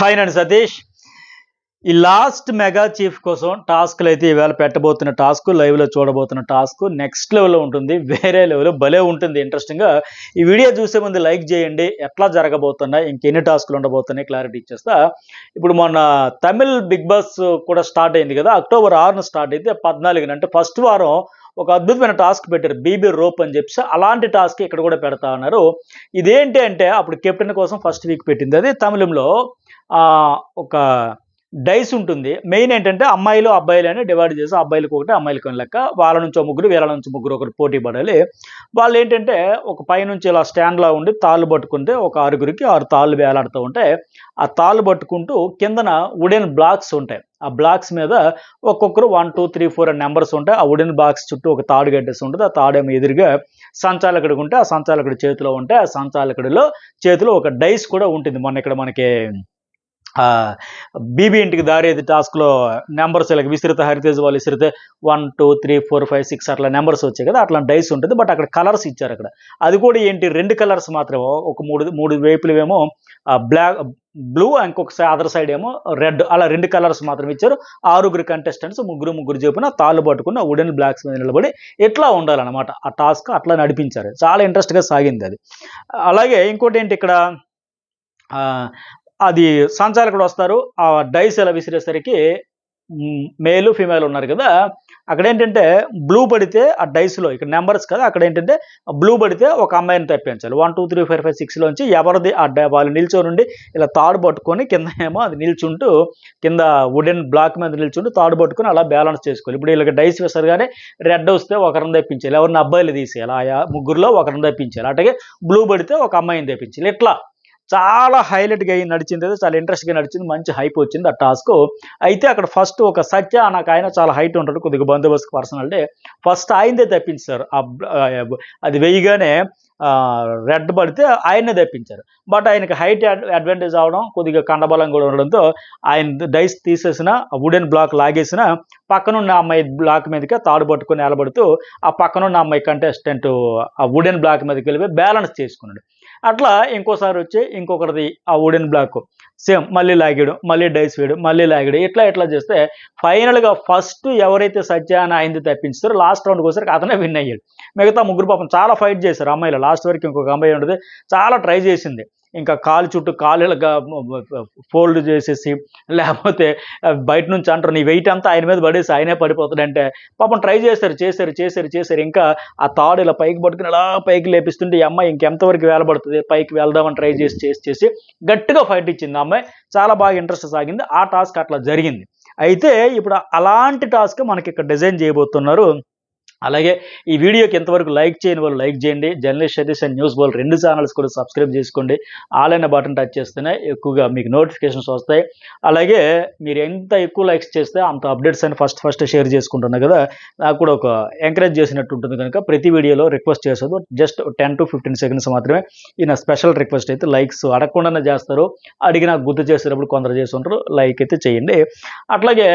Hi అండి సతీష్. ఈ last mega chief కోసం టాస్క్లు అయితే ఈవేళ పెట్టబోతున్న టాస్క్, లైవ్లో చూడబోతున్న టాస్క్ నెక్స్ట్ లెవెల్లో ఉంటుంది. వేరే లెవెల్ భలే ఉంటుంది ఇంట్రెస్టింగ్గా. ఈ వీడియో చూసే ముందు లైక్ చేయండి. ఎట్లా జరగబోతున్నాయి, ఇంకెన్ని టాస్కులు ఉండబోతున్నాయి క్లారిటీ ఇచ్చేస్తా. ఇప్పుడు మొన్న తమిళ్ బిగ్ బాస్ కూడా స్టార్ట్ అయింది కదా, అక్టోబర్ 6న స్టార్ట్ అయితే 14న అంటే ఫస్ట్ వారం ఒక అద్భుతమైన టాస్క్ పెట్టారు, బీబీ రోప్ అని చెప్పి. అలాంటి టాస్క్ ఇక్కడ కూడా పెడతా ఉన్నారు. ఇదేంటి అంటే అప్పుడు కెప్టెన్ కోసం ఫస్ట్ వీక్ పెట్టింది. అది తమిళంలో ఒక డైస్ ఉంటుంది. మెయిన్ ఏంటంటే అమ్మాయిలు అబ్బాయిలు అని డివైడ్ చేసి, అబ్బాయిలకు ఒకటి అమ్మాయిలకు ఒక లెక్క, వాళ్ళ నుంచి ముగ్గురు వీళ్ళ నుంచి ముగ్గురు ఒకరు పోటీ పడాలి. వాళ్ళు ఏంటంటే ఒక పైనుంచి ఇలా స్టాండ్లా ఉండి తాళ్ళు పట్టుకుంటే ఒక 6గురికి 6 తాళ్ళు వేలాడుతూ ఉంటాయి. ఆ తాళ్ళు పట్టుకుంటూ కిందన వుడెన్ బ్లాక్స్ ఉంటాయి. ఆ బ్లాక్స్ మీద ఒక్కొక్కరు 1 2 3 4 అని నెంబర్స్ ఉంటాయి. ఆ వుడెన్ బ్లాక్స్ చుట్టూ ఒక తాడు గడ్డేసి ఉంటుంది. ఆ తాడేమో ఎదురుగా సంచాలకుడికి ఉంటే, ఆ సంచాలకుడి చేతిలో ఉంటే, ఆ సంచాలకుడిలో చేతిలో ఒక డైస్ కూడా ఉంటుంది. మొన్న ఇక్కడ మనకి బీబీ ఇంటికి దారేది టాస్క్లో నెంబర్స్ ఇలా విసిరితే, హరితేజ్ వాళ్ళు విసిరితే 1 2 3 4 5 6 అట్లా నెంబర్స్ వచ్చాయి కదా, అట్లా డైస్ ఉంటుంది. బట్ అక్కడ కలర్స్ ఇచ్చారు. అక్కడ అది కూడా ఏంటి, 2 కలర్స్ మాత్రమే, ఒక మూడు వైపులేమో బ్లాక్ బ్లూ, ఇంకొక అదర్ సైడ్ ఏమో రెడ్, అలా 2 కలర్స్ మాత్రం ఇచ్చారు. 6గురు కంటెస్టెంట్స్ ముగ్గురు చెప్పున తాళ్ళు పట్టుకున్న వుడెన్ బ్లాక్స్ మీద నిలబడి ఎట్లా ఉండాలన్నమాట. ఆ టాస్క్ అట్లా నడిపించారు. చాలా ఇంట్రెస్ట్గా సాగింది అది. అలాగే ఇంకోటి ఏంటి, ఇక్కడ అది సంచాలకుడు వస్తారు. ఆ డైస్ ఎలా విసిరేసరికి మేలు ఫీమేల్ ఉన్నారు కదా, అక్కడ ఏంటంటే బ్లూ పడితే ఆ డైస్లో, ఇక్కడ నెంబర్స్ కదా, అక్కడ ఏంటంటే బ్లూ పడితే ఒక అమ్మాయిని తప్పించాలి. 1 2 3 4 5 6లోంచి ఎవరిది వాళ్ళు నిల్చోనుండి ఇలా తాడు పట్టుకొని, కింద ఏమో అది నిల్చుంటూ, కింద వుడెన్ బ్లాక్ మీద నిల్చుంటూ తాడు పట్టుకొని అలా బ్యాలెన్స్ చేసుకోవాలి. ఇప్పుడు వీళ్ళకి డైస్ విసరగానే రెడ్ వస్తే ఒకరిని తెప్పించాలి, ఎవరిని అబ్బాయిలు తీసేయాలి, ఆయా ముగ్గురులో ఒకరిని తెప్పించాలి. అట్లాగే బ్లూ పడితే ఒక అమ్మాయిని తెప్పించాలి. ఇట్లా చాలా హైలైట్గా అయ్యి నడిచింది. చాలా ఇంట్రెస్ట్గా నడిచింది. మంచి హైప్ వచ్చింది ఆ టాస్క్. అయితే అక్కడ ఫస్ట్ ఒక సత్య నాకు ఆయన చాలా హైట్ ఉంటాడు, కొద్దిగా బందోబస్తు పర్సనాలిటీ. ఫస్ట్ ఆయనదే తప్పించారు. అది వేయగానే రెడ్ పడితే ఆయన్నే తప్పించారు. బట్ ఆయనకి హైట్ అడ్వాంటేజ్ అవడం, కొద్దిగా కండబలం కూడా ఉండడంతో ఆయన డైస్ తీసేసిన, వుడెన్ బ్లాక్ లాగేసిన, పక్కనున్న అమ్మాయి బ్లాక్ మీదకి తాడు పట్టుకొని నిలబడుతూ ఆ పక్కనున్న అమ్మాయి కంటెస్టెంట్ ఆ వుడెన్ బ్లాక్ మీదకి వెళ్ళిపోయి బ్యాలెన్స్ చేసుకున్నాడు. అట్లా ఇంకోసారి వచ్చి ఇంకొకరిది ఆ వుడెన్ బ్లాక్ సేమ్ మళ్ళీ లాగాడు, మళ్ళీ డైస్ వేయడు, మళ్ళీ లాగాడు. ఇట్లా చేస్తే ఫైనల్గా ఫస్ట్ ఎవరైతే సత్య అని ఆయనది తప్పించారో లాస్ట్ రౌండ్కి వచ్చేసరికి అతనే విన్ అయ్యాడు. మిగతా ముగ్గురు పాపం చాలా ఫైట్ చేశారు అమ్మాయిలు. లాస్ట్ వరకు ఇంకొక అమ్మాయి ఉంటుంది, చాలా ట్రై చేసింది. ఇంకా కాలు చుట్టూ కాలుగా ఫోల్డ్ చేసేసి, లేకపోతే బయట నుంచి అంటారు నీ వెయిట్ అంతా ఆయన మీద పడేసి ఆయనే పడిపోతాడంటే పాపం ట్రై చేశారు. ఇంకా ఆ తాడు ఇలా పైకి పట్టుకుని అలా పైకి లేపిస్తుంటే ఈ అమ్మాయి ఇంకెంతవరకు వేలబడుతుంది, పైకి వెళ్దామని ట్రై చేసి గట్టిగా ఫైట్ ఇచ్చింది ఆ అమ్మాయి. చాలా బాగా ఇంట్రెస్ట్ సాగింది. ఆ టాస్క్ అట్లా జరిగింది. అయితే ఇప్పుడు అలాంటి టాస్క్ మనకి ఇక్కడ డిజైన్ చేయబోతున్నారు. అలాగే ఈ వీడియోకి ఎంతవరకు లైక్ చేయని వాళ్ళు లైక్ చేయండి. Journalist Satish and news ball 2 channels కూడా సబ్స్క్రైబ్ చేసుకోండి. ఆల్ అనే బటన్ టచ్ చేస్తేనే ఎక్కువగా మీకు నోటిఫికేషన్స్ వస్తాయి. అలాగే మీరు ఎంత ఎక్కువ లైక్స్ చేస్తే అంత అప్డేట్స్ అని ఫస్ట్ షేర్ చేసుకుంటున్నారు కదా, నాకు కూడా ఒక ఎంకరేజ్ చేసినట్టు ఉంటుంది. కనుక ప్రతి వీడియోలో రిక్వెస్ట్ చేసేది జస్ట్ 10 to 15 seconds మాత్రమే. ఈ నా స్పెషల్ రిక్వెస్ట్ అయితే లైక్స్ అడగకుండానే చేస్తారు, అడిగి నాకు గుర్తు చేసేటప్పుడు కొందరు చేసి ఉంటారు. లైక్ అయితే చేయండి. అట్లాగే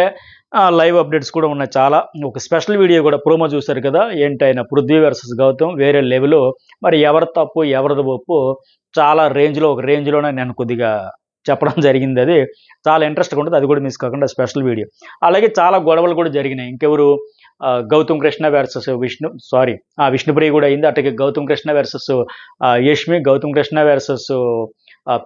లైవ్ అప్డేట్స్ కూడా ఉన్నాయి చాలా. ఒక స్పెషల్ వీడియో కూడా ప్రోమో చూశారు కదా, ఏంటైనా పృథ్వీ వర్సెస్ గౌతమ్ వేరే లెవెల్. మరి ఎవరి తప్పు ఎవరిది ఒప్పు చాలా ఒక రేంజ్లోనే నేను కొద్దిగా చెప్పడం జరిగింది. అది చాలా ఇంట్రెస్ట్గా ఉంటుంది. అది కూడా మిస్ కాకుండా స్పెషల్ వీడియో. అలాగే చాలా గొడవలు కూడా జరిగినాయి. ఇంకెవరు, గౌతమ్ కృష్ణ వర్సెస్ విష్ణుప్రియ కూడా అయింది. అట్లాగే గౌతమ్ కృష్ణ వర్సెస్ యష్మి, గౌతమ్ కృష్ణ వర్సెస్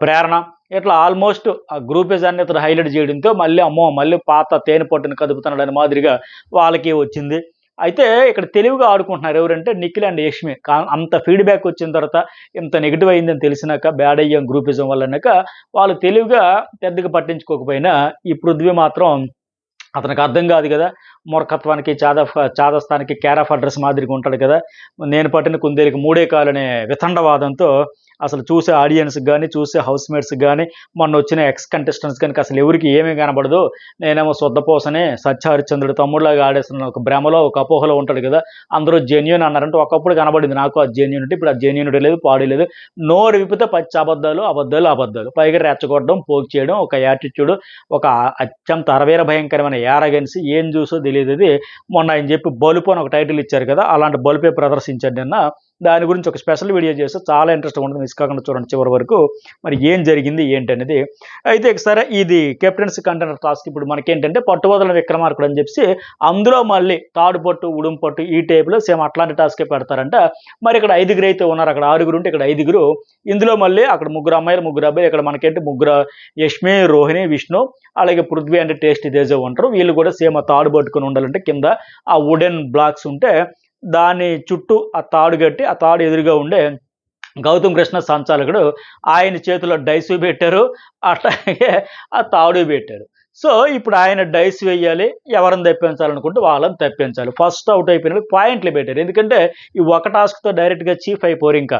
ప్రేరణ. ఇట్లా ఆల్మోస్ట్ ఆ గ్రూపేజ్ అన్ని ఇతను హైలైట్ చేయడంతో మళ్ళీ పాత తేనె పట్టును కదుపుతున్నాడని మాదిరిగా వాళ్ళకి వచ్చింది. అయితే ఇక్కడ తెలివిగా ఆడుకుంటున్నారు ఎవరంటే నిఖిల్ అండ్ యష్మి. అంత ఫీడ్బ్యాక్ వచ్చిన తర్వాత, ఇంత నెగిటివ్ అయిందని తెలిసినాక, బ్యాడ్ అయ్యాం గ్రూపిజం వల్లనాక, వాళ్ళు తెలివిగా పెద్దగా పట్టించుకోకపోయినా ఈ పృథ్వీ మాత్రం అతనికి అర్థం కాదు కదా, మూర్ఖత్వానికి చాదస్తానికి కేర్ ఆఫ్ అడ్రస్ మాదిరిగా ఉంటాడు కదా. నేను పట్టిన కుందేలికి 3 కాలు అనే వితండవాదంతో అసలు చూసే ఆడియన్స్కి కానీ, చూసే హౌస్మేట్స్కి కానీ, మొన్న వచ్చిన ఎక్స్ కంటెస్టెంట్స్ కనుక అసలు ఎవరికి ఏమీ కనబడదు. నేనేమో శుద్ధపోసనే సత్య హరిశ్చంద్రుడు తమ్ముడులాగా ఆడేస్తున్న ఒక భ్రమలో, ఒక అపోహలో ఉంటాడు కదా. అందరూ జెన్యూన్ అన్నారంటే ఒకప్పుడు కనబడింది నాకు ఆ జెన్యూనిటీ. ఇప్పుడు ఆ జెన్యూనిటీ లేదు, పాడు లేదు. నోరు విప్పితే పచ్చి అబద్ధాలు. పైగా రెచ్చగొట్టడం, పోక్ చేయడం, ఒక యాటిట్యూడ్, ఒక అత్యంత అరవీర భయంకరమైన యారగెన్సీ. ఏం చూసో తెలియదు. అది మొన్న ఆయన చెప్పి బలుపు అని ఒక టైటిల్ ఇచ్చారు కదా, అలాంటి బలుపే ప్రదర్శించాడు నిన్న. దాని గురించి ఒక స్పెషల్ వీడియో చేస్తే చాలా ఇంట్రెస్ట్గా ఉంటుంది, మిస్ కాకుండా చూడండి చివరి వరకు. మరి ఏం జరిగింది ఏంటి అనేది. అయితే సరే, ఇది కెప్టెన్సీ కంటైనర్ టాస్క్. ఇప్పుడు మనకేంటంటే పట్టువదల విక్రమార్కుడు అని చెప్పి అందులో మళ్ళీ తాడు పట్టు ఉడుం పట్టు ఈ టైప్లో సేమ్ అట్లాంటి టాస్కే పెడతారంట. మరి ఇక్కడ 5 అయితే ఉన్నారు, అక్కడ 6 ఉంటే ఇక్కడ 5. ఇందులో మళ్ళీ అక్కడ 3 అమ్మాయిలు 3 అబ్బాయిలు, ఇక్కడ మనకేంటి 3 యష్మి, రోహిణి, విష్ణు, అలాగే పృథ్వీ అంటే టేస్టీ తేజ ఉంటారు. వీళ్ళు కూడా సేమ్ ఆ తాడు పట్టుకుని ఉండాలంటే కింద ఆ వుడెన్ బ్లాక్స్ ఉంటే దాని చుట్టూ ఆ తాడు కట్టి ఆ తాడు ఎదురుగా ఉండే గౌతమ్ కృష్ణ సంచాలకుడు ఆయన చేతిలో డైస్ పెట్టారు, అట్లాగే ఆ తాడు పెట్టారు. సో ఇప్పుడు ఆయన డైస్ వేయాలి, ఎవరిని తప్పించాలనుకుంటే వాళ్ళని తప్పించాలి. ఫస్ట్ అవుట్ అయిపోయిన పాయింట్లు పెట్టారు, ఎందుకంటే ఈ ఒక టాస్క్తో డైరెక్ట్గా చీఫ్ అయిపోరు. ఇంకా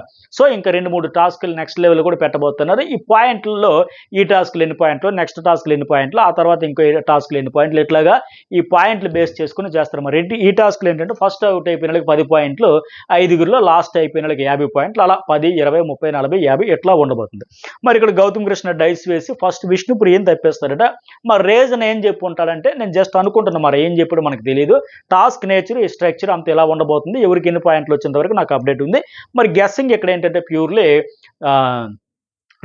2-3 టాస్కులు నెక్స్ట్ లెవెల్ కూడా పెట్టబోతున్నారు. ఈ పాయింట్లలో ఈ టాస్క్లు ఎన్ని పాయింట్లు, నెక్స్ట్ టాస్క్లు ఎన్ని పాయింట్లు, ఆ తర్వాత ఇంకో టాస్క్లు ఎన్ని పాయింట్లు, ఇట్లాగా ఈ పాయింట్లు బేస్ చేసుకుని చేస్తారు. మరి ఈ టాస్క్లు ఏంటంటే ఫస్ట్ అవుట్ అయిపోయిన వాళ్ళకి 10 పాయింట్లు, 5 లాస్ట్ అయిపోయిన వాళ్ళకి 50 పాయింట్లు, అలా 10, 20, 30, 40, 50 ఇట్లా ఉండబోతుంది. మరి ఇక్కడ గౌతమ్ కృష్ణ డైస్ వేసి ఫస్ట్ విష్ణుప్రియని తప్పేస్తాడట. మరి రీజన్ ఏం చెప్పి ఉంటాడంటే, నేను జస్ట్ అనుకుంటున్నా, మరి ఏం చెప్పాడు మనకు తెలియదు. టాస్క్ నేచర్, ఈ స్ట్రక్చర్ అంత ఎలా ఉండబోతుంది, ఎవరికి ఎన్ని పాయింట్లు వచ్చేంత వరకు నాకు అప్డేట్ ఉంది. మరి గెస్సింగ్ ఇక్కడ ఏంటంటే ప్యూర్లీ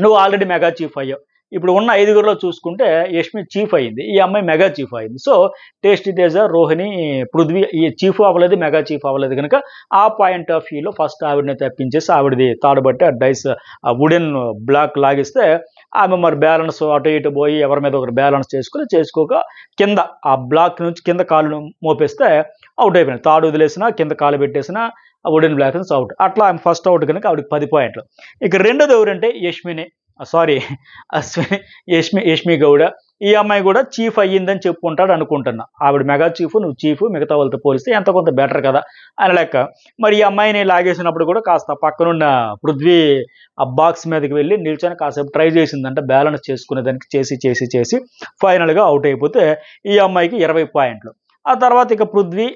నువ్వు ఆల్రెడీ మెగా చీఫ్ అయ్యావు. ఇప్పుడు ఉన్న 5 చూసుకుంటే యష్మి చీఫ్ అయింది, ఈ అమ్మాయి మెగా చీఫ్ అయింది. సో టేస్టీ తేజ, రోహిణి, పృథ్వీ ఈ చీఫ్ అవ్వలేదు, మెగా చీఫ్ అవ్వలేదు కనుక ఆ పాయింట్ ఆఫ్ వ్యూలో ఫస్ట్ ఆవిడని తప్పించేసి ఆవిడది తాడుబట్టి ఆ డైస్ ఆ వుడెన్ బ్లాక్ లాగిస్తే ఆమె మరి బ్యాలెన్స్ అటు ఇటు పోయి ఎవరి మీద ఒకరు బ్యాలెన్స్ చేసుకోక కింద ఆ బ్లాక్ నుంచి కింద కాలు మోపేస్తే అవుట్ అయిపోయింది. తాడు వదిలేసినా కింద కాలు పెట్టేసినా ఆ వుడెన్ బ్లాక్ నుంచి అవుట్. అట్లా ఆమె ఫస్ట్ అవుట్ కనుక ఆవిడకి 10 పాయింట్లు. ఇక రెండోది ఎవరంటే యష్మి గౌడ. ఈ అమ్మాయి కూడా చీఫ్ అయ్యిందని చెప్పుకుంటాడు అనుకుంటున్నా. ఆవిడ మెగా చీఫ్, నువ్వు చీఫ్, మిగతా వాళ్ళతో పోలిస్తే ఎంత కొంత బెటర్ కదా అని లెక్క. మరి ఈ అమ్మాయిని లాగేసినప్పుడు కూడా కాస్త పక్కనున్న పృథ్వీ ఆ బాక్స్ మీదకి వెళ్ళి నిల్చొని కాసేపు ట్రై చేసిందంట బ్యాలెన్స్ చేసుకునేదానికి. చేసి ఫైనల్గా అవుట్ అయిపోతే ఈ అమ్మాయికి 20 పాయింట్లు. ఆ తర్వాత ఇక పృథ్వీ,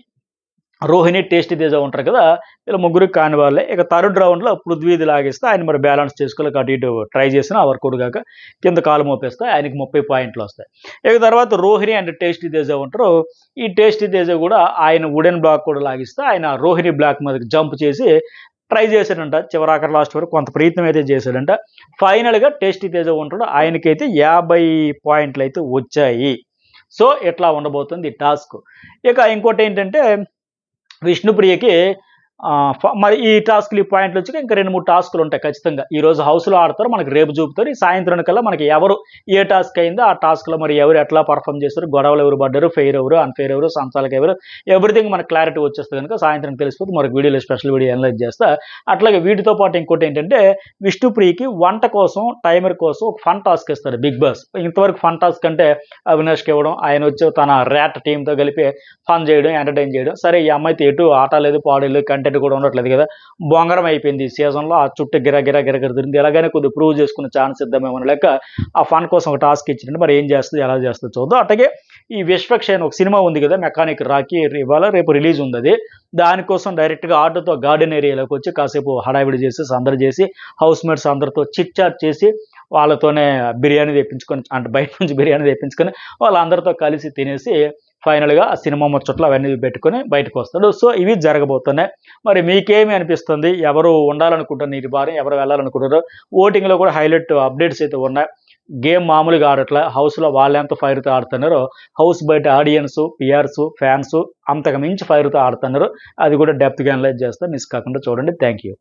రోహిణి, టేస్టీ తేజ ఉంటారు కదా, ఇలా ముగ్గురికి కాని వాళ్ళే. ఇక థర్డ్ రౌండ్లో పృథ్వీది లాగేస్తే ఆయన మరి బ్యాలెన్స్ చేసుకోలేక అటు ఇటు ట్రై చేసిన వర్కౌట్ కాక కింద కాలు మోపేస్తే ఆయనకి 30 పాయింట్లు వస్తాయి. ఇక తర్వాత రోహిణి అండ్ టేస్టీ తేజ ఉంటారు. ఈ టేస్టీ తేజ కూడా ఆయన వుడెన్ బ్లాక్ కూడా లాగిస్తే ఆయన రోహిణి బ్లాక్ మీదకి జంప్ చేసి ట్రై చేశాడంట. చివరాఖరి లాస్ట్ వరకు కొంత ప్రయత్నం అయితే చేశాడంట. ఫైనల్గా టేస్టీ తేజ ఉంటాడు, ఆయనకైతే 50 పాయింట్లు అయితే వచ్చాయి. సో ఇట్లా ఉండబోతుంది ఈ టాస్క్. ఇక ఇంకోటి ఏంటంటే విష్ణుప్రియకి మరి ఈ టాస్క్లు ఈ పాయింట్లు వచ్చి ఇంకా 2-3 టాస్కులు ఉంటాయి ఖచ్చితంగా. ఈరోజు హౌస్లో ఆడతారు, మనకి రేపు చూపుతారు. ఈ సాయంత్రం కల్లా మనకి ఎవరు ఏ టాస్క్ అయిందో ఆ టాస్క్లో మరి ఎవరు ఎట్లా పర్ఫామ్ చేస్తారు, గొడవలు ఎవరు పడ్డారు, ఫెయిర్ ఎవరు, అన్ఫెయిర్ ఎవరు, సంచాలకు ఎవరు, ఎవ్రీథింగ్ మనకు క్లారిటీ వచ్చేస్తుంది కనుక సాయంత్రం తెలిసిపోతే మరొక వీడియోలో స్పెషల్ వీడియో అనలైజ్ చేస్తా. అట్లాగే వీటితో పాటు ఇంకోటి ఏంటంటే విష్ణుప్రియకి వంట కోసం, టైమర్ కోసం ఒక ఫన్ టాస్క్ ఇస్తారు బిగ్ బాస్. ఇంతవరకు ఫన్ టాస్క్ అంటే అవినాష్కి ఇవ్వడం, ఆయన వచ్చి తన ర్యాట్ టీంతో కలిపి ఫన్ చేయడం, ఎంటర్టైన్ చేయడం. సరే ఈ అమ్మాయితో ఎటు ఆట లేదు, పాడలేదు, కంటెంట్ కూడా ఉండట్లేదు కదా, బొంగరం అయిపోయింది ఈ సీజన్లో. ఆ చుట్టూ గిరగిర తిరిగింది, ఎలాగైనా కొద్దిగా ప్రూవ్ చేసుకునే ఛాన్స్ ఇద్దామేమో లెక్క ఆ ఫన్ కోసం ఒక టాస్క్ ఇచ్చినట్టు. మరి ఏం చేస్తుంది, ఎలా చేస్తుంది చూద్దాం. అట్లాగే ఈ విశ్వక్షేణ్ ఒక సినిమా ఉంది కదా, మెకానిక్ రాకీ, ఇవాళ రేపు రిలీజ్ ఉంది. అది దానికోసం డైరెక్ట్గా ఆటోతో గార్డెన్ ఏరియాలోకి వచ్చి కాసేపు హడావిడి చేసి సందడి చేసి హౌస్ మేట్స్ అందరితో చిట్ చాట్ చేసి వాళ్ళతోనే బిర్యానీ తెప్పించుకొని, అంటే బయట నుంచి బిర్యానీ తెప్పించుకొని వాళ్ళందరితో కలిసి తినేసి ఫైనల్గా ఆ సినిమా ముచ్చట్లు అవన్నీ పెట్టుకొని బయటకు వస్తాడు. సో ఇవి జరగబోతున్నాయి. మరి మీకేమి అనిపిస్తుంది, ఎవరు ఉండాలనుకుంటారు నీటి భారం, ఎవరు వెళ్ళాలనుకుంటారు? ఓటింగ్లో కూడా హైలైట్ అప్డేట్స్ అయితే ఉన్నాయి. గేమ్ మామూలుగా ఆడట్లా, హౌస్లో వాళ్ళు ఎంత ఫైర్తో ఆడుతున్నారో హౌస్ బయట ఆడియన్స్, పిఆర్స్, ఫ్యాన్స్ అంతకు మించి ఫైర్తో ఆడుతున్నారు. అది కూడా డెప్త్గా అనలైజ్ చేస్తా, మిస్ కాకుండా చూడండి. Thank you.